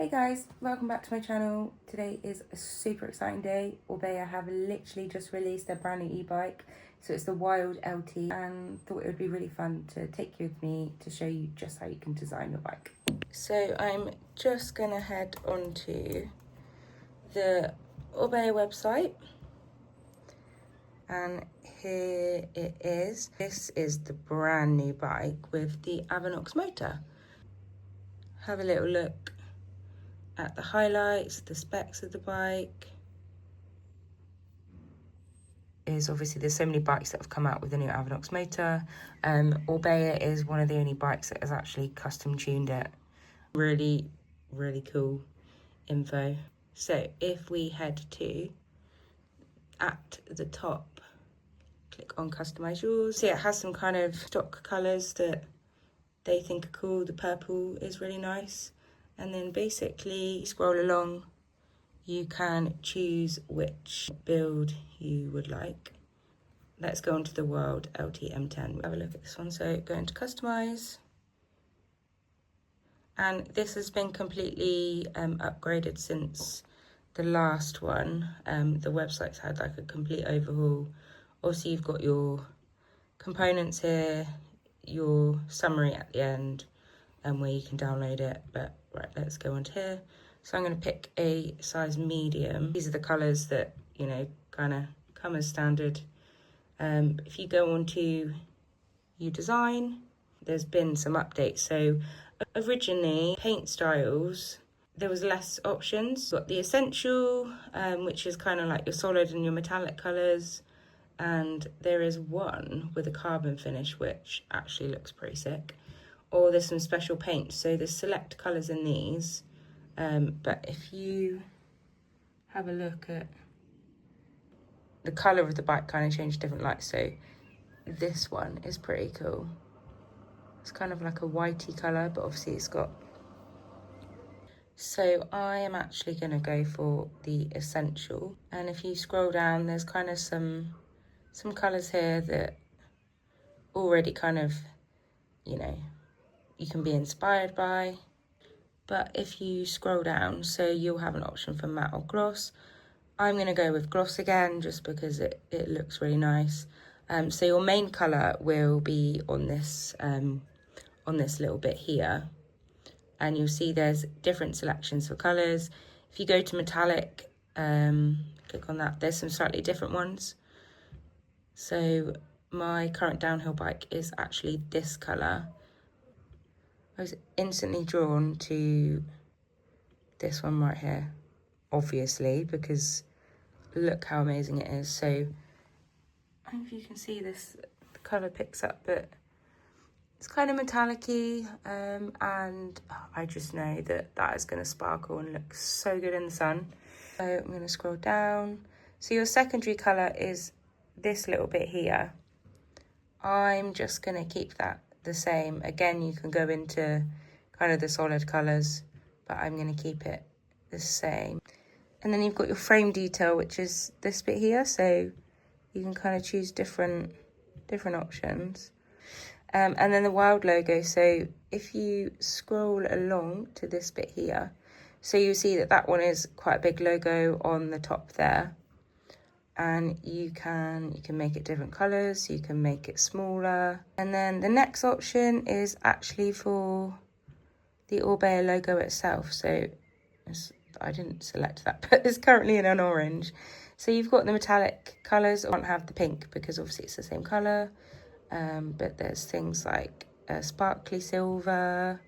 Hey guys, welcome back to my channel. Today is a super exciting day. Orbea have literally just released their brand new e-bike. So it's the Wild LT, and thought it would be really fun to take you with me to show you just how you can design your bike. So I'm just gonna head onto the Orbea website, and here it is. This is the brand new bike with the Aologies motor. Have a little look at the highlights, the specs of the bike. Obviously there's so many bikes that have come out with the new Aologies motor. Orbea is one of the only bikes that has actually custom tuned it. Really, really cool info. So if we head to, at the top, click on customize yours. See, it has some kind of stock colours that they think are cool. The purple is really nice. And then basically scroll along, you can choose which build you would like. Let's go on to the Wild LT M10. Have a look at this one. So go into customize. And this has been completely upgraded since the last one. The website's had like a complete overhaul. Also, you've got your components here, your summary at the end, and where you can download it. But right, let's go on to here. So I'm going to pick a size medium. These are the colours that, you know, kind of come as standard. If you go on to your design, there's been some updates. So originally, paint styles, there was less options. You've got the essential, which is kind of like your solid and your metallic colours. And there is one with a carbon finish, which actually looks pretty sick. Or there's some special paints. So there's select colours in these. But if you have a look at the colour of the bike, kind of changes different lights. So this one is pretty cool. It's kind of like a whitey colour, but obviously it's got... So I am actually going to go for the essential. And if you scroll down, there's kind of some colours here that already kind of, you know, you can be inspired by. But if you scroll down, so you'll have an option for matte or gloss. I'm going to go with gloss again, just because it looks really nice. So your main colour will be on this little bit here. And you'll see there's different selections for colours. If you go to metallic, click on that, there's some slightly different ones. So my current downhill bike is actually this colour. I was instantly drawn to this one right here, obviously, because look how amazing it is. So I don't know if you can see this, the colour picks up, but it's kind of metallic-y, and I just know that that is going to sparkle and look so good in the sun. So I'm going to scroll down. So your secondary colour is this little bit here. I'm just going to keep that the same. Again, you can go into kind of the solid colours, but I'm going to keep it the same. And then you've got your frame detail, which is this bit here. So you can kind of choose different options. And then the Wild logo. So if you scroll along to this bit here, so you see that one is quite a big logo on the top there. And you can make it different colours, you can make it smaller. And then the next option is actually for the Orbea logo itself. So I didn't select that, but it's currently in an orange. So you've got the metallic colours. I won't have the pink because obviously it's the same colour. But there's things like sparkly silver.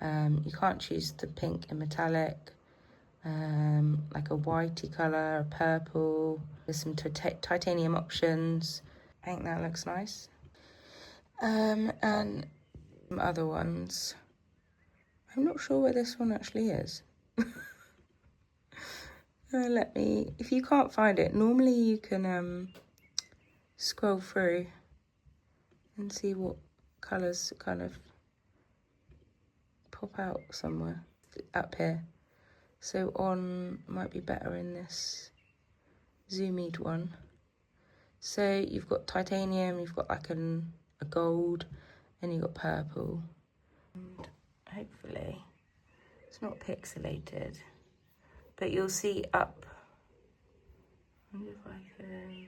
You can't choose the pink and metallic. Like a whitey colour, a purple. There's some titanium options. I think that looks nice. And some other ones. I'm not sure where this one actually is. If you can't find it, normally you can scroll through and see what colours kind of pop out somewhere up here. So might be better in this zoomed one. So you've got titanium, you've got like a gold, and you've got purple. And hopefully, let's It's not pixelated, but you'll see up. I wonder if I can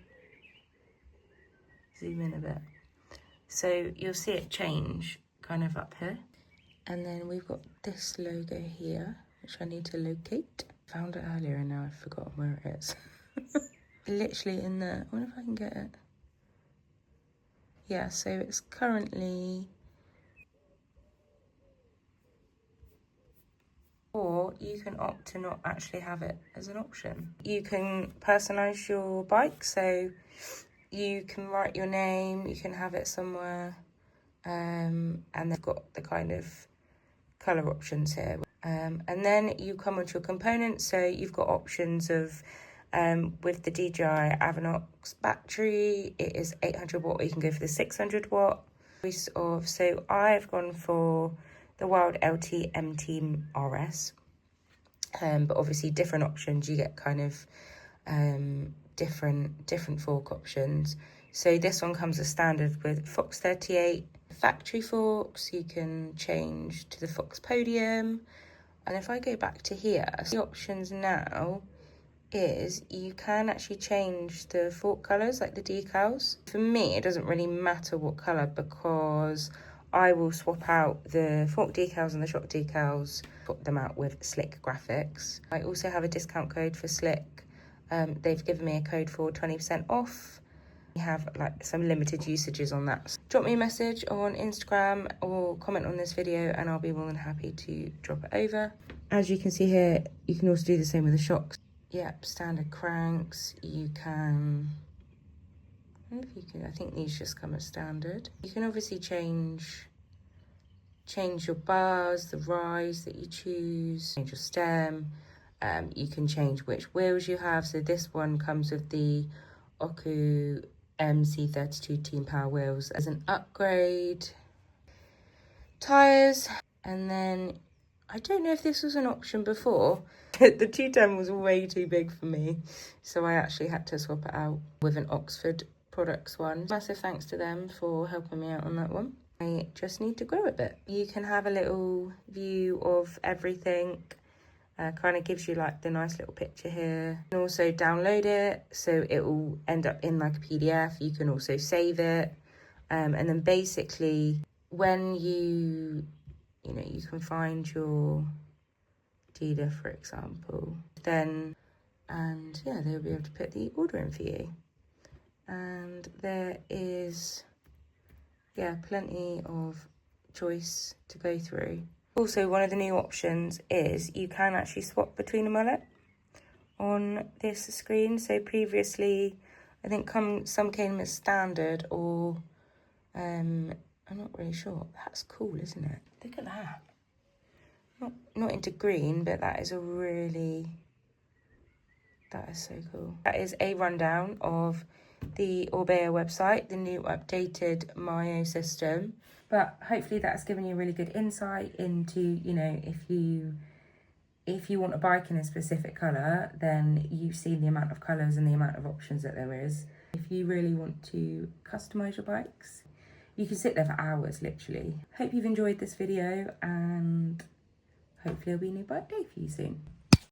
zoom in a bit. So you'll see it change kind of up here. And then we've got this logo here, which I need to locate. Found it earlier and now I've forgotten where it is. Literally in there. I wonder if I can get it. Yeah, so it's currently... Or you can opt to not actually have it as an option. You can personalise your bike, so you can write your name, you can have it somewhere, and they've got the kind of colour options here. And then you come onto your components, so you've got options of, with the DJI Avianox battery, it is 800 watt, or you can go for the 600 watt. So I've gone for the Wild LT MT RS, but obviously different options, you get kind of different fork options. So this one comes as standard with Fox 38 factory forks. You can change to the Fox Podium, and if I go back to here, the options now is you can actually change the fork colours, like the decals. For me, it doesn't really matter what colour, because I will swap out the fork decals and the shock decals, swap them out with Slick graphics. I also have a discount code for Slick. They've given me a code for 20% off. We have like some limited usages on that. Drop me a message on Instagram or comment on this video and I'll be more than happy to drop it over. As you can see here, you can also do the same with the shocks. Yep, standard cranks. You can, I don't know if you can, I think these just come as standard. You can obviously change your bars, the rise that you choose, change your stem. You can change which wheels you have. So this one comes with the Oku MC32 Team Power wheels as an upgrade. Tyres, and then I don't know if this was an option before. The 210 was way too big for me, so I actually had to swap it out with an Oxford Products one. Massive thanks to them for helping me out on that one. I just need to grow a bit. You can have a little view of everything. Kind of gives you like the nice little picture here. You can also download it, so it will end up in like a PDF. You can also save it, and then basically when you can find your dealer, for example, then, and yeah, they'll be able to put the order in for you. And there is, yeah, plenty of choice to go through. Also, one of the new options is you can actually swap between a mullet on this screen. So previously, I think some came as standard, or I'm not really sure. That's cool, isn't it? Look at that. Not into green, but that is so cool. That is a rundown of the Orbea website, the new updated Myo system. But hopefully that's given you a really good insight into, if you want a bike in a specific colour, then you've seen the amount of colours and the amount of options that there is. If you really want to customise your bikes, you can sit there for hours, literally. Hope you've enjoyed this video, and hopefully there'll be a new bike day for you soon.